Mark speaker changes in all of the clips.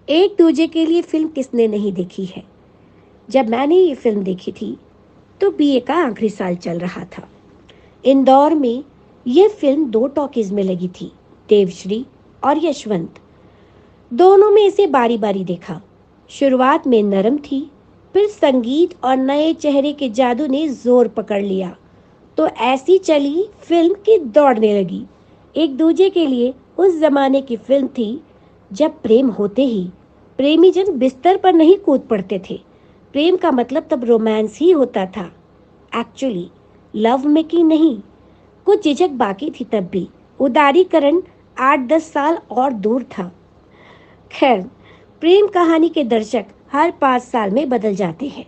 Speaker 1: एक दूजे के लिए फिल्म किसने नहीं देखी है। जब मैंने ये फिल्म देखी थी तो बीए का आखिरी साल चल रहा था। इंदौर में यह फिल्म दो टॉकीज में लगी थी, देवश्री और यशवंत। दोनों में इसे बारी बारी देखा। शुरुआत में नरम थी, फिर संगीत और नए चेहरे के जादू ने जोर पकड़ लिया तो ऐसी चली फिल्म की दौड़ने लगी। एक दूजे के लिए उस जमाने की फिल्म थी जब प्रेम होते ही प्रेमी जन बिस्तर पर नहीं कूद पड़ते थे। प्रेम का मतलब तब रोमांस ही होता था, एक्चुअली लव मेकिंग नहीं। कुछ झिझक बाकी थी तब भी, उदारीकरण 8-10 साल और दूर था। खैर, प्रेम कहानी के दर्शक हर 5 साल में बदल जाते हैं।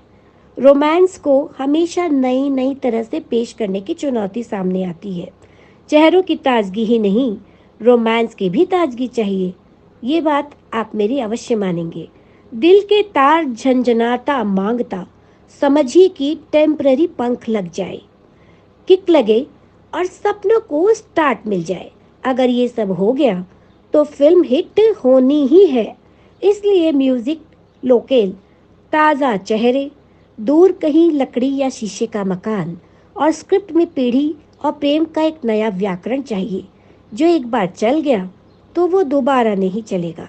Speaker 1: रोमांस को हमेशा नई नई तरह से पेश करने की चुनौती सामने आती है। चेहरों की ताजगी ही नहीं, रोमांस की भी ताजगी चाहिए। ये बात आप मेरी अवश्य मानेंगे। दिल के तार झंझनाता मांगता, समझिए कि टेम्पररी पंख लग जाए, किक लगे और सपनों को स्टार्ट मिल जाए। अगर ये सब हो गया तो फिल्म हिट होनी ही है। इसलिए म्यूजिक लोकेल, ताज़ा चेहरे, दूर कहीं लकड़ी या शीशे का मकान, और स्क्रिप्ट में पीढ़ी और प्रेम का एक नया व्याकरण चाहिए। जो एक बार चल गया तो वो दोबारा नहीं चलेगा।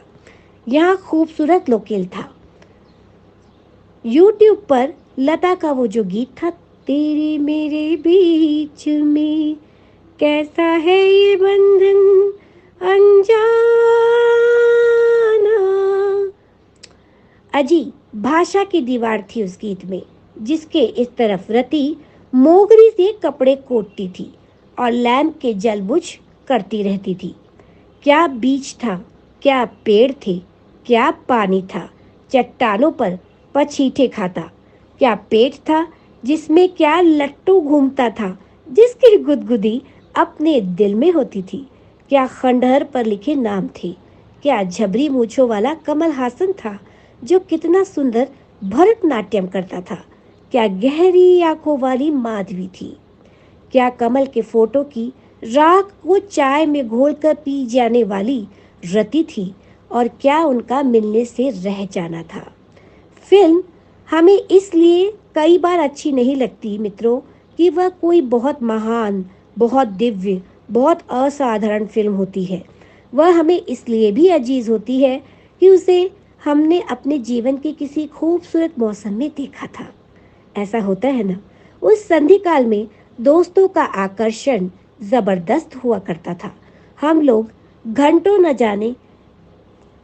Speaker 1: यहाँ खूबसूरत लोकेल था। यूट्यूब पर लता का वो जो गीत था, तेरे मेरे बीच में कैसा है ये बंधन अनजाना। अजी भाषा की दीवार थी उस गीत में, जिसके इस तरफ रति मोगरी से कपड़े कोटती थी और लैंप के जलबुझ करती रहती थी। क्या बीच था, क्या पेड़ थे, क्या पानी था चट्टानों पर पछीठे खाता, क्या पेट था जिसमें क्या लट्टू घूमता था जिसकी गुदगुदी अपने दिल में होती थी, क्या खंडहर पर लिखे नाम थे, क्या झबरी मूछों वाला कमल हासन था जो कितना सुंदर भरतनाट्यम करता था, क्या गहरी आंखों वाली माधवी थी, क्या कमल के फोटो की राख को चाय में घोलकर पी जाने वाली रति थी, और क्या उनका मिलने से रह जाना था। फिल्म हमें इसलिए कई बार अच्छी नहीं लगती मित्रों कि वह कोई बहुत महान, बहुत दिव्य, बहुत असाधारण फिल्म होती है। वह हमें इसलिए भी अजीज होती है कि उसे हमने अपने जीवन के किसी खूबसूरत मौसम में देखा था। ऐसा होता है ना, उस संधि काल में दोस्तों का आकर्षण जबरदस्त हुआ करता था। हम लोग घंटों न जाने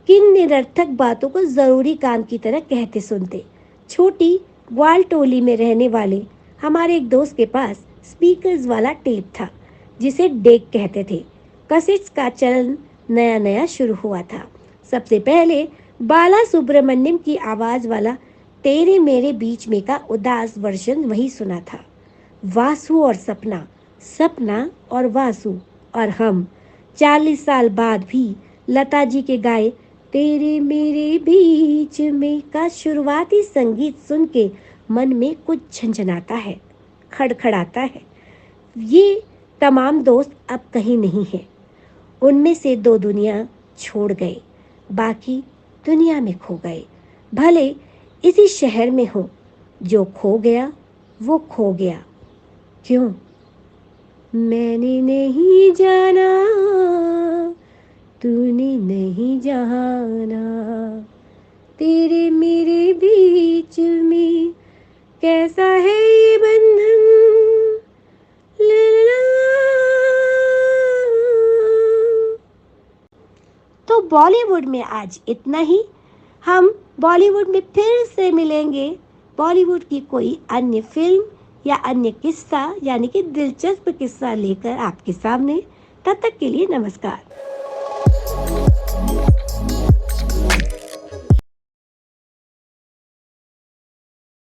Speaker 1: किन निरर्थक बातों को जरूरी काम की तरह कहते सुनते। छोटी ग्वाल टोली में रहने वाले हमारे एक दोस्त के पास स्पीकर्स वाला टेप था जिसे डेक कहते थे। कैसेट्स का चलन नया नया शुरू हुआ था। सबसे पहले बाला सुब्रमण्यम की आवाज वाला तेरे मेरे बीच में का उदास वर्जन वही सुना था। वासु और सपना, सपना और वासु और हम 40 साल बाद भी लता जी के गाए तेरे मेरे बीच में का शुरुआती संगीत सुन के मन में कुछ झंझनाता है, खड़खड़ाता है। ये तमाम दोस्त अब कहीं नहीं है। उनमें से दो दुनिया छोड़ गए, बाकी दुनिया में खो गए। भले इसी शहर में हो, जो खो गया वो खो गया। क्यों? मैंने नहीं जाना, तूने नहीं जाना, तेरे मेरे बीच में कैसा है ये बंधन। ला ला ला। तो बॉलीवुड में आज इतना ही। हम बॉलीवुड में फिर से मिलेंगे, बॉलीवुड की कोई अन्य फिल्म या अन्य किस्सा, यानी कि दिलचस्प किस्सा लेकर आपके सामने। तब तक के लिए नमस्कार।